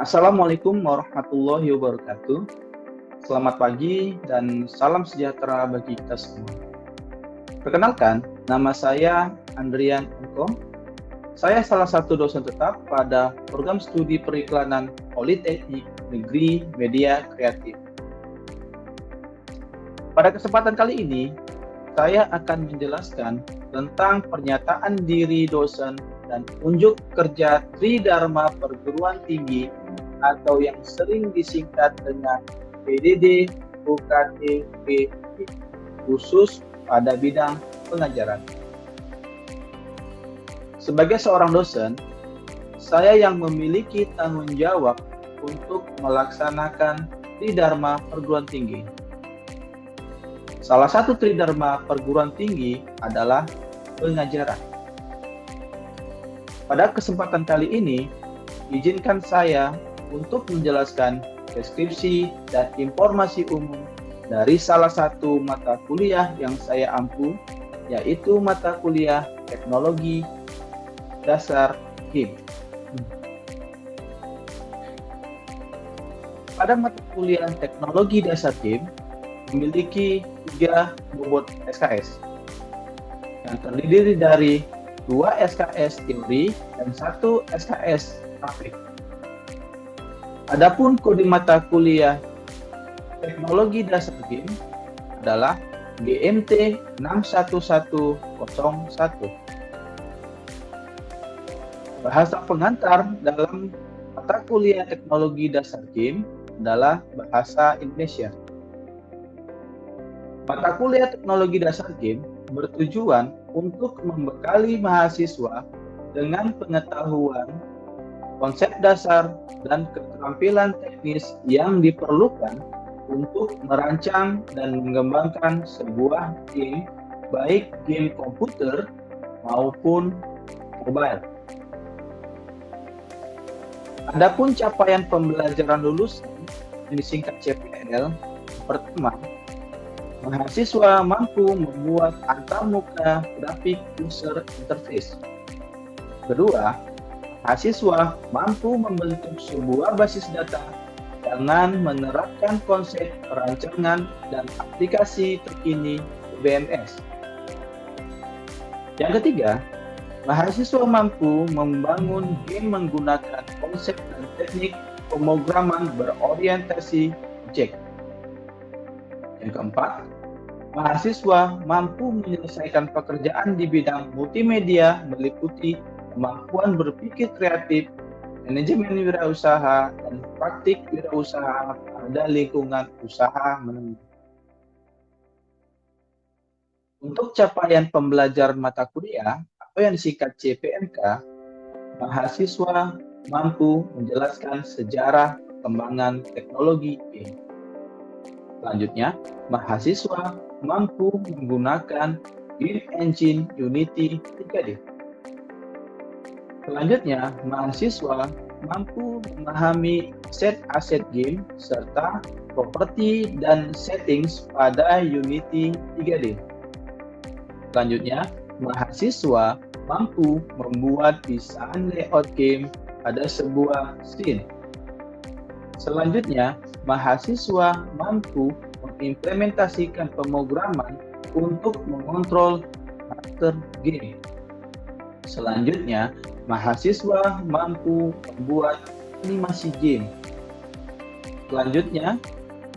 Assalamualaikum warahmatullahi wabarakatuh. Selamat pagi dan salam sejahtera bagi kita semua. Perkenalkan, nama saya Andrian Engkong. Saya salah satu dosen tetap pada program studi periklanan Politeknik Negeri Media Kreatif. Pada kesempatan kali ini, saya akan menjelaskan tentang pernyataan diri dosen dan unjuk kerja Tridharma Perguruan Tinggi atau yang sering disingkat dengan PDD UKT khusus pada bidang pengajaran. Sebagai seorang dosen, saya yang memiliki tanggung jawab untuk melaksanakan Tridharma Perguruan Tinggi. Salah satu Tridharma Perguruan Tinggi adalah pengajaran. Pada kesempatan kali ini, izinkan saya untuk menjelaskan deskripsi dan informasi umum dari salah satu mata kuliah yang saya ampu, yaitu mata kuliah Teknologi Dasar Game. Pada mata kuliah Teknologi Dasar Game, memiliki 3 bobot SKS yang terdiri dari 2 SKS teori dan 1 SKS praktik. Adapun kode mata kuliah Teknologi Dasar Game adalah GMT 61101. Bahasa pengantar dalam mata kuliah Teknologi Dasar Game adalah bahasa Indonesia. Mata kuliah Teknologi Dasar Game bertujuan untuk membekali mahasiswa dengan pengetahuan, konsep dasar, dan keterampilan teknis yang diperlukan untuk merancang dan mengembangkan sebuah game, baik game komputer maupun mobile. Adapun capaian pembelajaran lulusan yang disingkat CPL, pertama, mahasiswa mampu membuat antarmuka grafik user interface. Kedua, mahasiswa mampu membentuk sebuah basis data dengan menerapkan konsep perancangan dan aplikasi terkini BMS. Yang ketiga, mahasiswa mampu membangun game menggunakan konsep dan teknik pemrograman berorientasi objek. Yang keempat, mahasiswa mampu menyelesaikan pekerjaan di bidang multimedia meliputi kemampuan berpikir kreatif, manajemen wirausaha, dan praktik wirausaha pada lingkungan usaha menengah. Untuk capaian pembelajaran mata kuliah atau yang disingkat CPMK, mahasiswa mampu menjelaskan sejarah perkembangan teknologi game. Selanjutnya, mahasiswa mampu menggunakan game engine Unity 3D. Selanjutnya, mahasiswa mampu memahami aset game serta properti dan settings pada Unity 3D. Selanjutnya, mahasiswa mampu membuat desain layout game pada sebuah scene. Selanjutnya, mahasiswa mampu mengimplementasikan pemrograman untuk mengontrol karakter game. Selanjutnya, mahasiswa mampu membuat animasi game. Selanjutnya,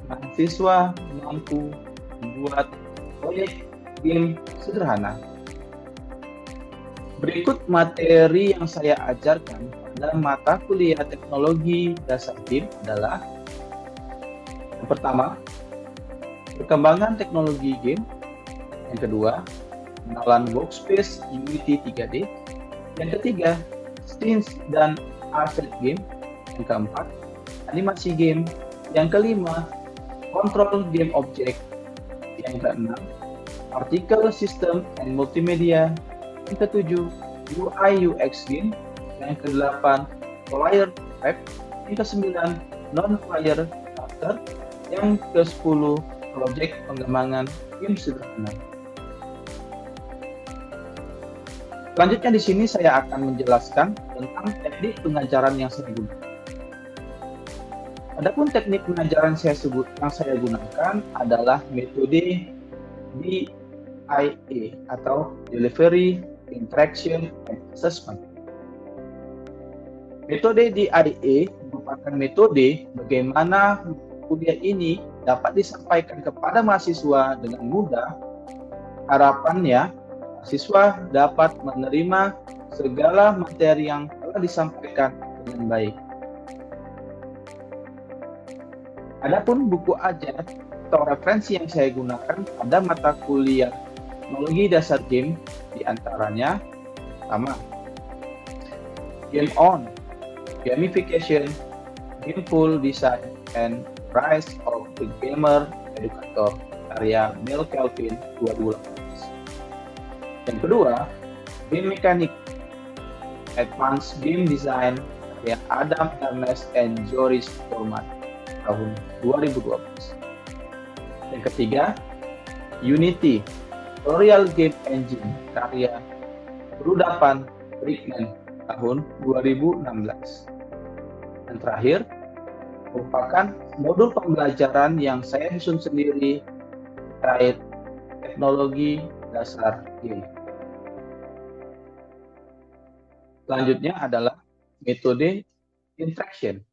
mahasiswa mampu membuat proyek game sederhana. Berikut materi yang saya ajarkan pada mata kuliah Teknologi Dasar Game adalah: yang pertama, perkembangan teknologi game. Yang kedua, pengenalan workspace Unity 3D. Yang ketiga, scenes dan asset game. Yang keempat, animasi game. Yang kelima, control game object. Yang keenam, particle system and multimedia. Yang ketujuh, UI UX game. Yang kedelapan, player web. Yang kesembilan, non-player character. Yang ke-10, project pengembangan game sederhana. Selanjutnya di sini saya akan menjelaskan tentang teknik pengajaran yang saya gunakan. Adapun teknik pengajaran yang saya gunakan adalah metode DIA atau Delivery, Interaction, and Assessment. Metode DIA merupakan metode bagaimana kuliah ini dapat disampaikan kepada mahasiswa dengan mudah. Harapannya, mahasiswa dapat menerima segala materi yang telah disampaikan dengan baik. Adapun buku ajar atau referensi yang saya gunakan pada mata kuliah Teknologi Dasar Game diantaranya pertama, Game On, Gamification, Gameful Design, and Rise of the Gamer Educator karya Mel Kelvin 2018. Yang kedua, Game Mechanic, Advanced Game Design karya Adam Ernest and Joris Forman tahun 2012. Yang ketiga, Unity, Tutorial Game Engine karya Rudapan Brickman tahun 2016. Dan terakhir, merupakan modul pembelajaran yang saya susun sendiri terkait teknologi dasar game. Selanjutnya adalah metode interaction.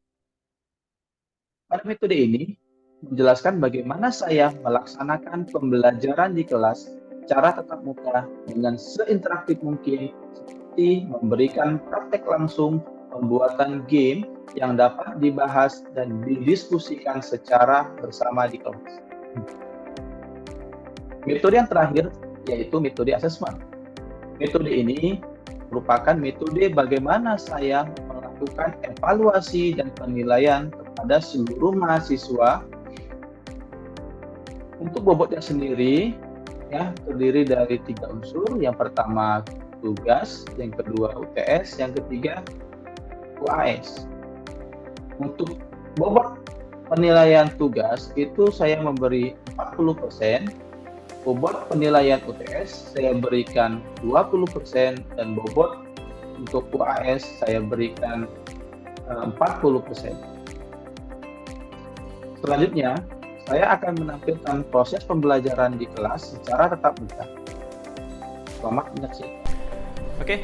Pada metode ini menjelaskan bagaimana saya melaksanakan pembelajaran di kelas secara tatap muka dengan seinteraktif mungkin, seperti memberikan praktek langsung pembuatan game yang dapat dibahas dan didiskusikan secara bersama di kelas. Metode yang terakhir yaitu metode assessment. Metode ini merupakan metode bagaimana saya melakukan evaluasi dan penilaian kepada seluruh mahasiswa. Untuk bobotnya sendiri ya terdiri dari 3 unsur. Yang pertama tugas, yang kedua UTS, yang ketiga UAS. Untuk bobot penilaian tugas itu saya memberi 40%, bobot penilaian UTS saya berikan 20%, dan bobot untuk UAS saya berikan 40%. Selanjutnya, saya akan menampilkan proses pembelajaran di kelas secara tatap muka. Selamat menyaksikan. Oke,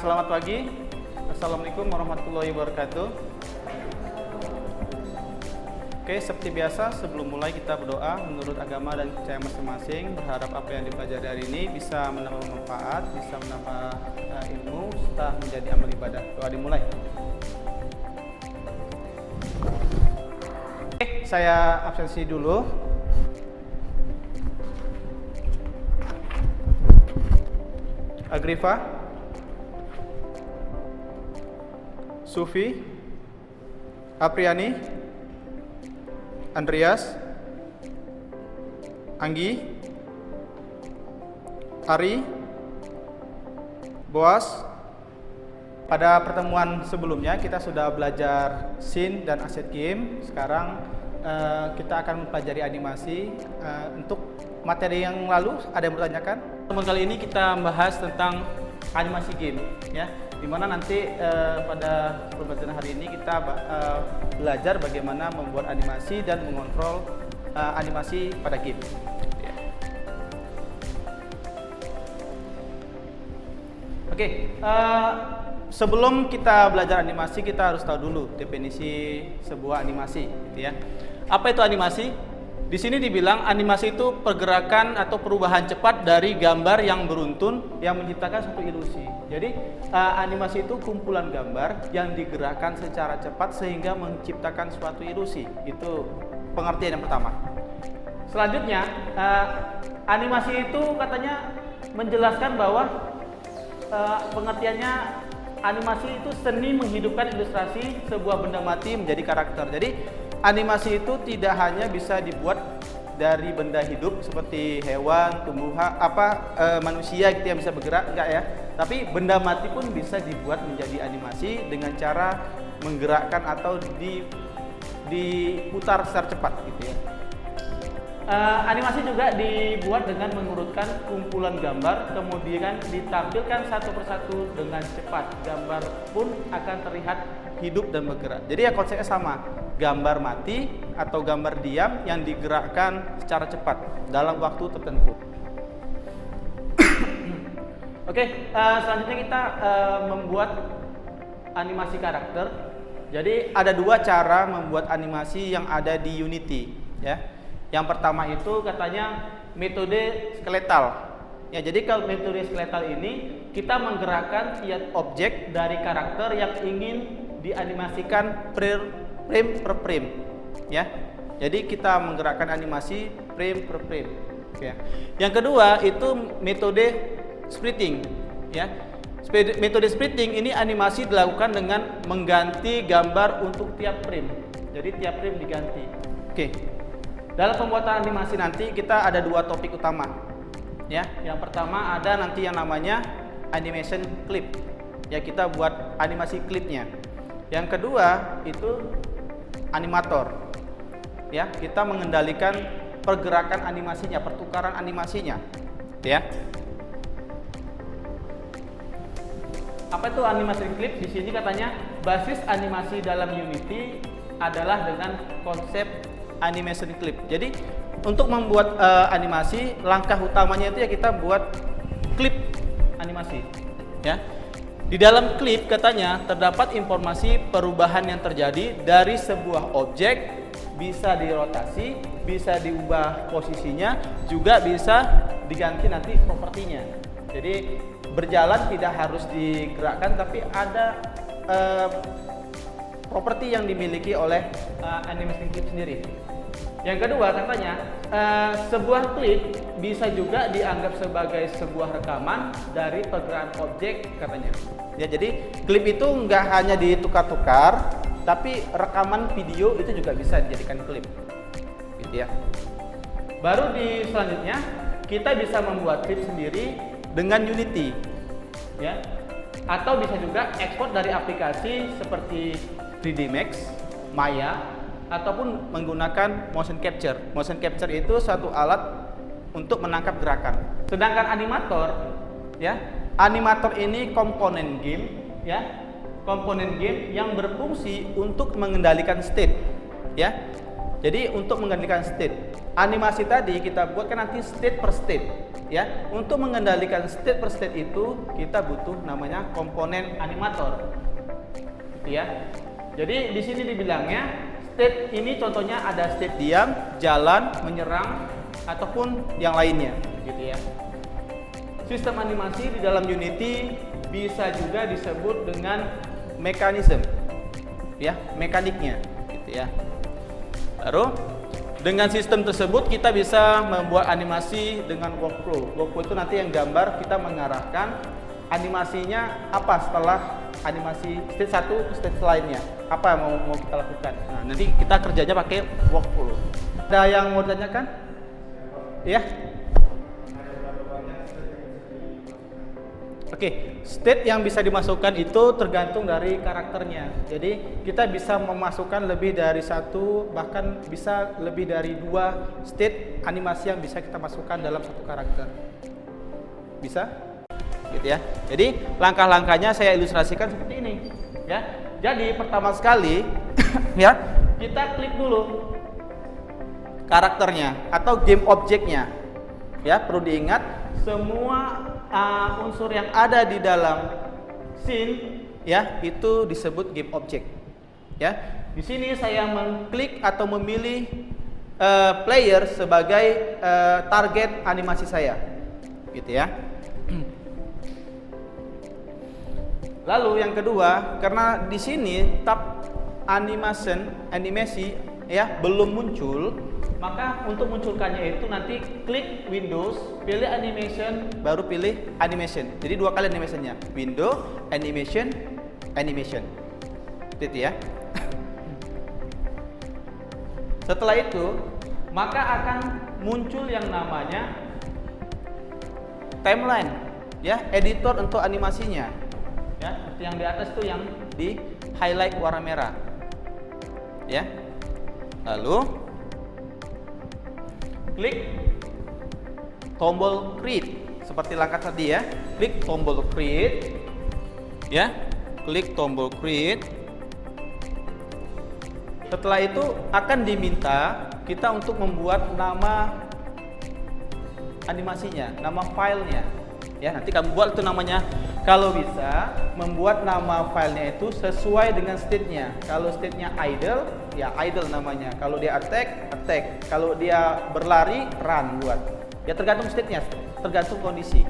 selamat pagi. Assalamualaikum warahmatullahi wabarakatuh. Oke, seperti biasa sebelum mulai kita berdoa menurut agama dan percaya masing-masing, berharap apa yang dipelajari hari ini bisa menambah manfaat, bisa menambah ilmu, serta menjadi amal ibadah. Doa dimulai. Oke, saya absensi dulu. Agrifa, Sufi, Apriani, Andreas, Anggi, Ari, Boas. Pada pertemuan sebelumnya kita sudah belajar scene dan asset game. Sekarang kita akan mempelajari animasi. Untuk materi yang lalu ada yang bertanyakan. Teman kali ini kita membahas tentang animasi game, ya. Dimana nanti pada pembelajaran hari ini kita belajar bagaimana membuat animasi dan mengontrol animasi pada game. Ya. Oke. Sebelum kita belajar animasi, kita harus tahu dulu definisi sebuah animasi, gitu ya. Apa itu animasi? Di sini dibilang animasi itu pergerakan atau perubahan cepat dari gambar yang beruntun yang menciptakan suatu ilusi. Jadi animasi itu kumpulan gambar yang digerakkan secara cepat sehingga menciptakan suatu ilusi. Itu pengertian yang pertama. Selanjutnya, animasi itu katanya menjelaskan bahwa pengertiannya animasi itu seni menghidupkan ilustrasi sebuah benda mati menjadi karakter. Jadi animasi itu tidak hanya bisa dibuat dari benda hidup seperti hewan, tumbuhan, manusia gitu yang bisa bergerak, enggak ya. Tapi benda mati pun bisa dibuat menjadi animasi dengan cara menggerakkan atau diputar secara cepat gitu ya. Animasi juga dibuat dengan mengurutkan kumpulan gambar, kemudian ditampilkan satu persatu dengan cepat. Gambar pun akan terlihat hidup dan bergerak. Jadi ya konsepnya sama, gambar mati atau gambar diam yang digerakkan secara cepat dalam waktu tertentu. Oke, selanjutnya kita membuat animasi karakter. Jadi ada dua cara membuat animasi yang ada di Unity, ya. Yang pertama itu katanya metode skeletal. Ya, jadi kalau metode skeletal ini kita menggerakkan tiap objek dari karakter yang ingin dianimasikan frame per frame, ya. Jadi kita menggerakkan animasi frame per frame. Ya. Yang kedua itu metode splitting, ya. Metode splitting ini animasi dilakukan dengan mengganti gambar untuk tiap frame. Jadi tiap frame diganti. Oke. Dalam pembuatan animasi nanti kita ada dua topik utama, ya. Yang pertama ada nanti yang namanya animation clip, ya, kita buat animasi klipnya. Yang kedua itu animator, ya, kita mengendalikan pergerakan animasinya, pertukaran animasinya, ya. Apa itu animasi klip? Di sini katanya basis animasi dalam Unity adalah dengan konsep animation clip. Jadi untuk membuat animasi, langkah utamanya itu ya kita buat klip animasi, ya. Di dalam klip katanya terdapat informasi perubahan yang terjadi dari sebuah objek, bisa dirotasi, bisa diubah posisinya, juga bisa diganti nanti propertinya. Jadi berjalan tidak harus digerakkan, tapi ada properti yang dimiliki oleh animation clip sendiri. Yang kedua katanya sebuah klip bisa juga dianggap sebagai sebuah rekaman dari pergerakan objek katanya. Ya, jadi klip itu nggak hanya ditukar-tukar, tapi rekaman video itu juga bisa dijadikan klip, gitu ya. Baru di selanjutnya kita bisa membuat klip sendiri dengan Unity, ya. Atau bisa juga ekspor dari aplikasi seperti 3D Max, Maya, ataupun menggunakan motion capture. Motion capture itu satu alat untuk menangkap gerakan. Sedangkan animator, ya, animator ini komponen game, ya, komponen game yang berfungsi untuk mengendalikan state, ya. Jadi untuk mengendalikan state, animasi tadi kita buat kan nanti state per state, ya. Untuk mengendalikan state per state itu kita butuh namanya komponen animator, gitu ya. Jadi di sini dibilangnya state ini contohnya ada state diam, jalan, menyerang, ataupun yang lainnya, gitu ya. Sistem animasi di dalam Unity bisa juga disebut dengan mekanisme, ya, mekaniknya, gitu ya. Baru dengan sistem tersebut kita bisa membuat animasi dengan workflow. Workflow itu nanti yang gambar kita mengarahkan animasinya apa setelah animasi stage 1 ke stage lainnya, apa yang mau kita lakukan. Nah, nanti kita kerjanya pakai workflow. Ada yang mau ditanyakan? Ya. Oke, state yang bisa dimasukkan itu tergantung dari karakternya. Jadi kita bisa memasukkan lebih dari satu, bahkan bisa lebih dari 2 state animasi yang bisa kita masukkan dalam satu karakter. Bisa? Gitu ya. Jadi langkah-langkahnya saya ilustrasikan seperti ini, ya. Jadi pertama sekali ya, kita klik dulu karakternya atau game objeknya. Ya, perlu diingat semua unsur yang ada di dalam scene, ya, itu disebut game object. Ya. Di sini saya mengklik atau memilih player sebagai target animasi saya. Gitu ya. Lalu yang kedua, karena di sini tab animasi ya belum muncul, maka untuk munculkannya itu nanti klik Windows, pilih animation, baru pilih animation. Jadi 2 kali animationnya, window, animation, animation. Gitu ya. Setelah itu, maka akan muncul yang namanya timeline, ya, editor untuk animasinya. Ya, seperti yang di atas itu yang di highlight warna merah. Ya. Lalu klik tombol create seperti langkah tadi ya. Klik tombol create ya. Klik tombol create. Setelah itu akan diminta kita untuk membuat nama animasinya, nama filenya. Ya, nanti kamu buat itu namanya. Kalau bisa membuat nama filenya itu sesuai dengan state-nya. Kalau state-nya idle, ya idle namanya. Kalau dia attack, attack. Kalau dia berlari, run buat. Ya tergantung state-nya, tergantung kondisi,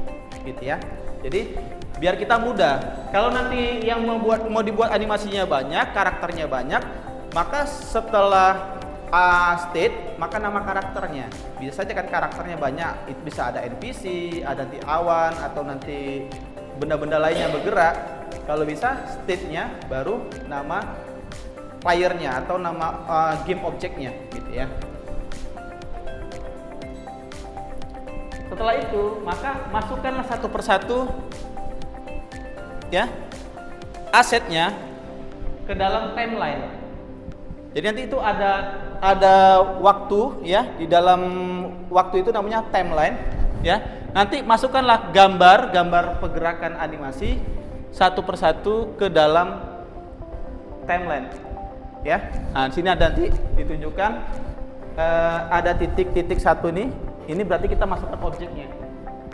gitu ya. Jadi biar kita mudah. Kalau nanti yang mau dibuat animasinya banyak, karakternya banyak, maka setelah state, maka nama karakternya. Bisa saja kan karakternya banyak, itu bisa ada NPC, ada nanti awan, atau nanti benda-benda lain yang bergerak. Kalau bisa state-nya baru nama playernya atau nama game objeknya, gitu ya. Setelah itu, maka masukkanlah satu persatu ya asetnya ke dalam timeline. Jadi nanti itu ada waktu ya, di dalam waktu itu namanya timeline ya. Nanti masukkanlah gambar pergerakan animasi satu persatu ke dalam timeline ya. Nah, di sini ada nanti ditunjukkan ada titik-titik satu nih. Ini berarti kita masukkan objeknya.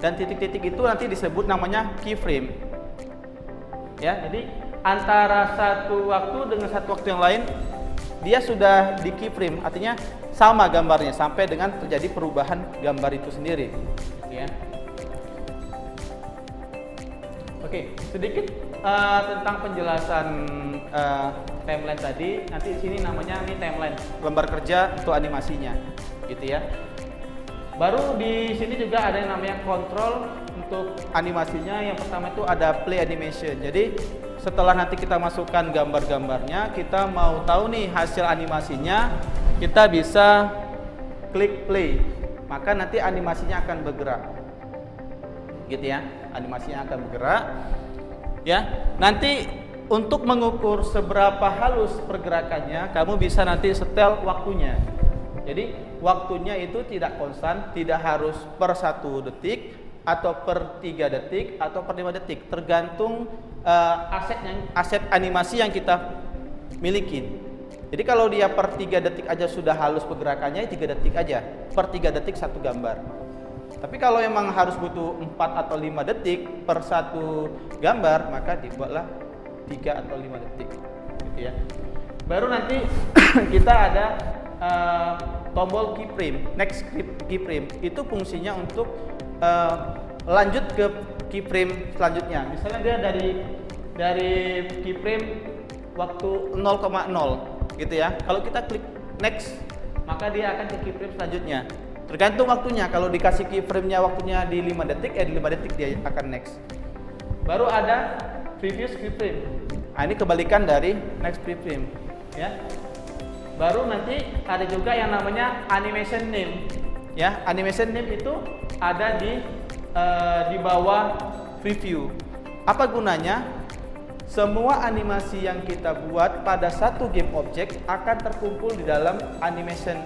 Dan titik-titik itu nanti disebut namanya keyframe. Ya, jadi antara satu waktu dengan satu waktu yang lain dia sudah di keyframe, artinya sama gambarnya sampai dengan terjadi perubahan gambar itu sendiri. Ya. Oke, sedikit tentang penjelasan timeline tadi. Nanti di sini namanya ini timeline, lembar kerja untuk animasinya, gitu ya. Baru di sini juga ada yang namanya kontrol untuk animasinya. Yang pertama itu ada play animation. Jadi setelah nanti kita masukkan gambar-gambarnya, kita mau tahu nih hasil animasinya, kita bisa klik play. Maka nanti animasinya akan bergerak. Gitu ya. Animasinya akan bergerak. Ya. Nanti untuk mengukur seberapa halus pergerakannya, kamu bisa nanti setel waktunya. Jadi waktunya itu tidak konstan, tidak harus per 1 detik atau per 3 detik atau per 5 detik, tergantung aset animasi yang kita miliki. Jadi kalau dia per 3 detik aja sudah halus pergerakannya, 3 detik aja, per 3 detik satu gambar. Tapi kalau memang harus butuh 4 atau 5 detik per satu gambar, maka dibuatlah 3 atau 5 detik, gitu ya. Baru nanti kita ada tombol keyframe, next keyframe. Itu fungsinya untuk lanjut ke keyframe selanjutnya. Misalnya dia dari keyframe waktu 0,0 gitu ya. Kalau kita klik next, maka dia akan ke keyframe selanjutnya. Tergantung waktunya. Kalau dikasih keyframe-nya waktunya di 5 detik, di 5 detik dia akan next. Baru ada previous keyframe. Nah, ini kebalikan dari next keyframe ya. Baru nanti ada juga yang namanya animation name. Ya, animation name itu ada di bawah preview. Apa gunanya? Semua animasi yang kita buat pada satu game object akan terkumpul di dalam animation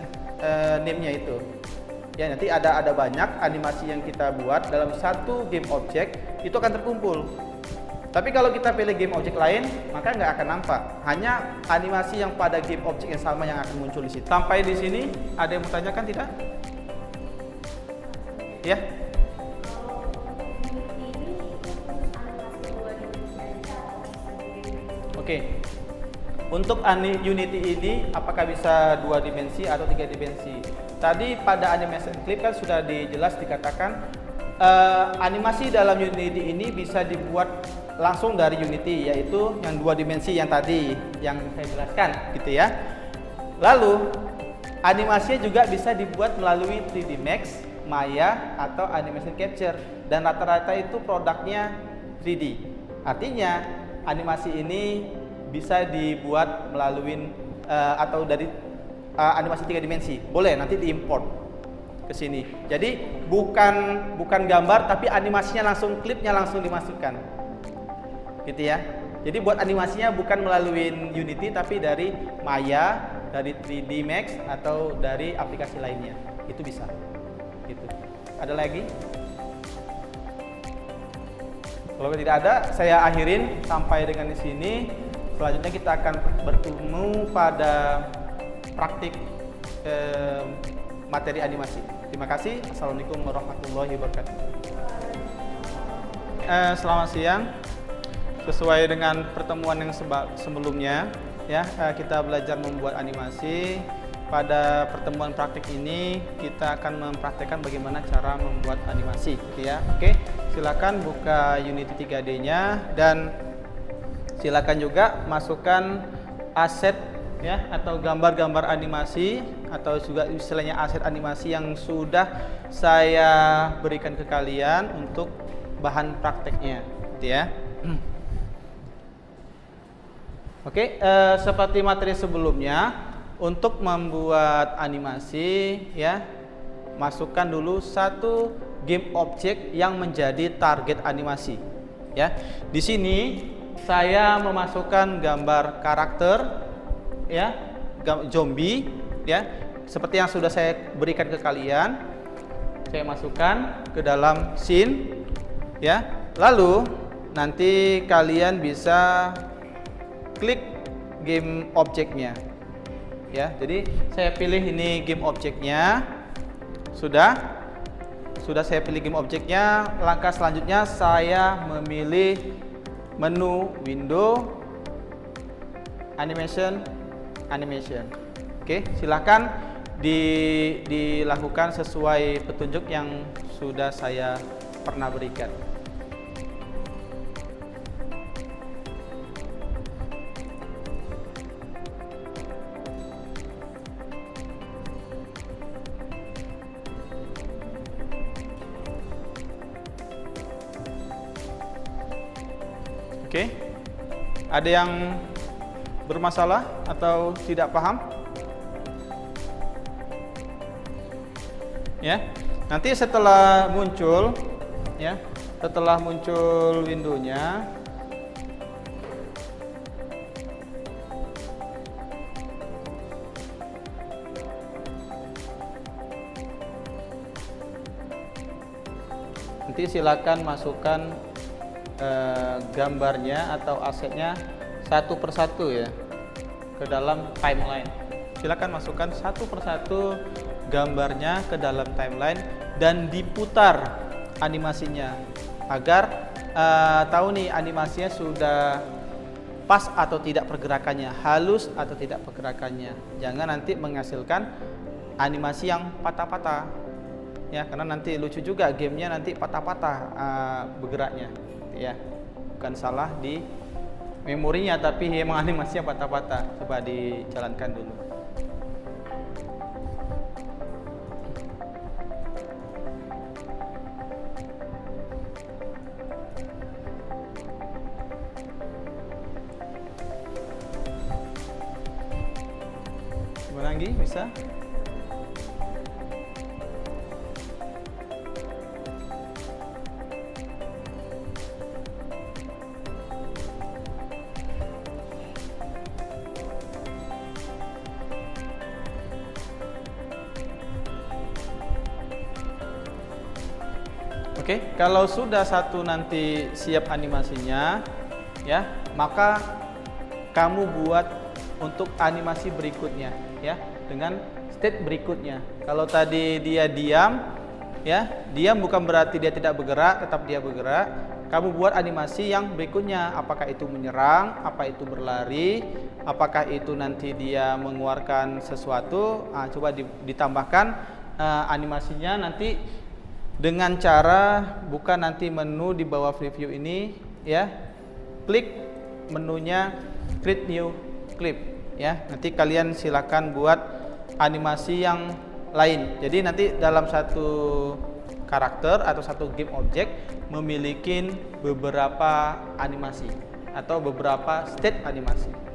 name-nya itu. Ya, nanti ada banyak animasi yang kita buat dalam satu game object itu akan terkumpul. Tapi kalau kita pilih game object lain, maka nggak akan nampak. Hanya animasi yang pada game object yang sama yang akan muncul di situ. Sampai di sini ada yang bertanyakan tidak? Ya. Oke. Untuk Unity ini apakah bisa 2 dimensi atau 3 dimensi? Tadi pada animation clip kan sudah dikatakan animasi dalam Unity ini bisa dibuat langsung dari Unity, yaitu yang 2 dimensi yang tadi yang saya jelaskan, gitu ya. Lalu animasinya juga bisa dibuat melalui 3D Max, Maya atau Animation Capture, dan rata-rata itu produknya 3D. Artinya animasi ini bisa dibuat melalui atau dari animasi 3 dimensi. Boleh nanti diimport ke sini. Jadi bukan gambar tapi animasinya langsung, klipnya langsung dimasukkan. Gitu ya. Jadi buat animasinya bukan melalui Unity tapi dari Maya, dari 3D Max atau dari aplikasi lainnya. itu bisa. Gitu. Ada lagi? Kalau tidak ada, saya akhirin sampai dengan di sini. Selanjutnya kita akan bertemu pada praktik materi animasi. Terima kasih. Assalamualaikum warahmatullahi wabarakatuh. Selamat siang. Sesuai dengan pertemuan yang sebelumnya, ya, kita belajar membuat animasi. Pada pertemuan praktik ini kita akan mempraktekkan bagaimana cara membuat animasi, gitu ya. Oke, silakan buka Unity 3D-nya dan silakan juga masukkan aset, ya, atau gambar-gambar animasi atau juga istilahnya aset animasi yang sudah saya berikan ke kalian untuk bahan prakteknya, gitu ya. Oke, seperti materi sebelumnya, untuk membuat animasi, ya, masukkan dulu satu game object yang menjadi target animasi. Ya, di sini saya memasukkan gambar karakter, ya, zombie, ya, seperti yang sudah saya berikan ke kalian. Saya masukkan ke dalam scene, ya. Lalu nanti kalian bisa klik game objeknya, ya. Jadi saya pilih ini game objeknya, sudah saya pilih game objeknya. Langkah selanjutnya saya memilih menu window animation. Oke, silakan dilakukan sesuai petunjuk yang sudah saya pernah berikan. Oke, ada yang bermasalah atau tidak paham? Ya, nanti setelah muncul, ya, setelah muncul windownya, nanti silakan masukkan gambarnya atau asetnya satu persatu, ya, ke dalam timeline. Silakan masukkan satu persatu gambarnya ke dalam timeline dan diputar animasinya agar tahu nih animasinya sudah pas atau tidak pergerakannya, halus atau tidak pergerakannya. Jangan nanti menghasilkan animasi yang patah-patah, ya, karena nanti lucu juga gamenya, nanti patah-patah bergeraknya, ya. Bukan salah di memorinya, tapi emang animasinya patah-patah. Coba dijalankan dulu. Gimana lagi? Bisa? Oke, kalau sudah satu nanti siap animasinya, ya, maka kamu buat untuk animasi berikutnya, ya, dengan state berikutnya. Kalau tadi dia diam, ya, diam bukan berarti dia tidak bergerak, tetap dia bergerak. Kamu buat animasi yang berikutnya, apakah itu menyerang, apa itu berlari, apakah itu nanti dia mengeluarkan sesuatu. Coba ditambahkan animasinya nanti dengan cara buka nanti menu di bawah preview ini, ya, klik menunya create new clip, ya. Nanti kalian silakan buat animasi yang lain. Jadi nanti dalam satu karakter atau satu game object memiliki beberapa animasi atau beberapa state animasi.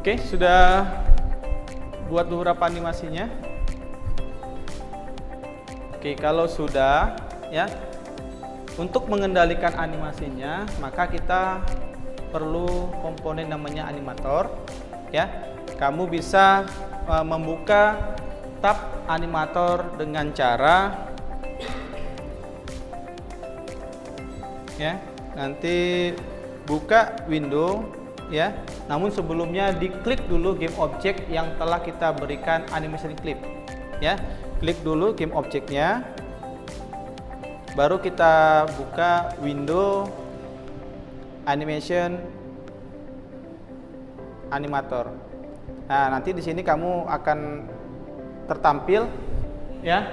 Oke, sudah buat beberapa animasinya. Oke, kalau sudah ya, untuk mengendalikan animasinya maka kita perlu komponen namanya animator ya. Kamu bisa membuka tab animator dengan cara ya, nanti buka window ya. Namun sebelumnya diklik dulu game object yang telah kita berikan animation clip ya. Klik dulu game objectnya, baru kita buka window animation animator. Nah, nanti di sini kamu akan tertampil ya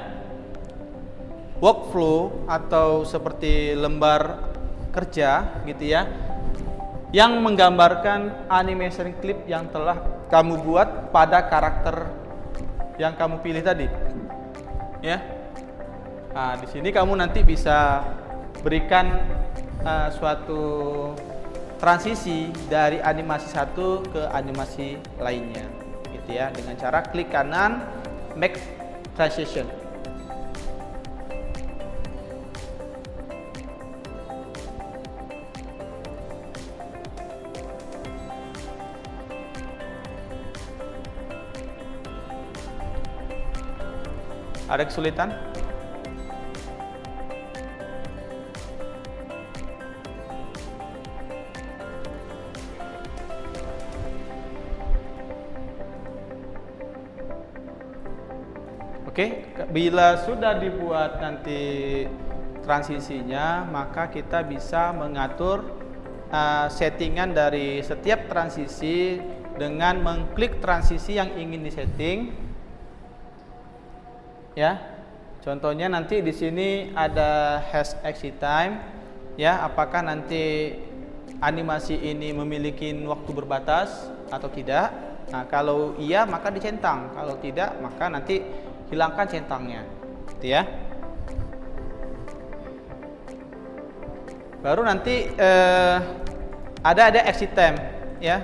workflow atau seperti lembar kerja gitu ya, yang menggambarkan animation clip yang telah kamu buat pada karakter yang kamu pilih tadi ya. Nah, di sini kamu nanti bisa berikan suatu transisi dari animasi satu ke animasi lainnya gitu ya, dengan cara klik kanan make transition. Ada kesulitan? Oke, bila sudah dibuat nanti transisinya, maka kita bisa mengatur settingan dari setiap transisi dengan mengklik transisi yang ingin disetting. Ya, contohnya nanti di sini ada hash exit time. Ya, apakah nanti animasi ini memiliki waktu berbatas atau tidak? Nah, kalau iya maka dicentang, kalau tidak maka nanti hilangkan centangnya, gitu ya. Baru nanti ada exit time, ya.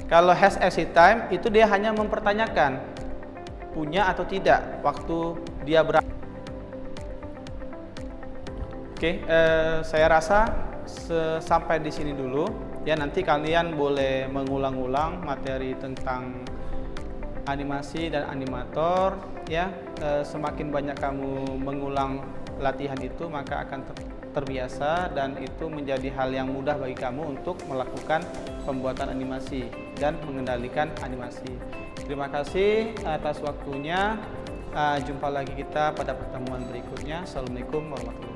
Kalau hash exit time itu dia hanya mempertanyakan punya atau tidak waktu dia berada. Oke, saya rasa sampai di sini dulu. Ya, nanti kalian boleh mengulang-ulang materi tentang animasi dan animator ya. Semakin banyak kamu mengulang latihan itu maka akan terbiasa dan itu menjadi hal yang mudah bagi kamu untuk melakukan pembuatan animasi dan mengendalikan animasi. Terima kasih atas waktunya. Jumpa lagi kita pada pertemuan berikutnya. Assalamualaikum warahmatullahi wabarakatuh.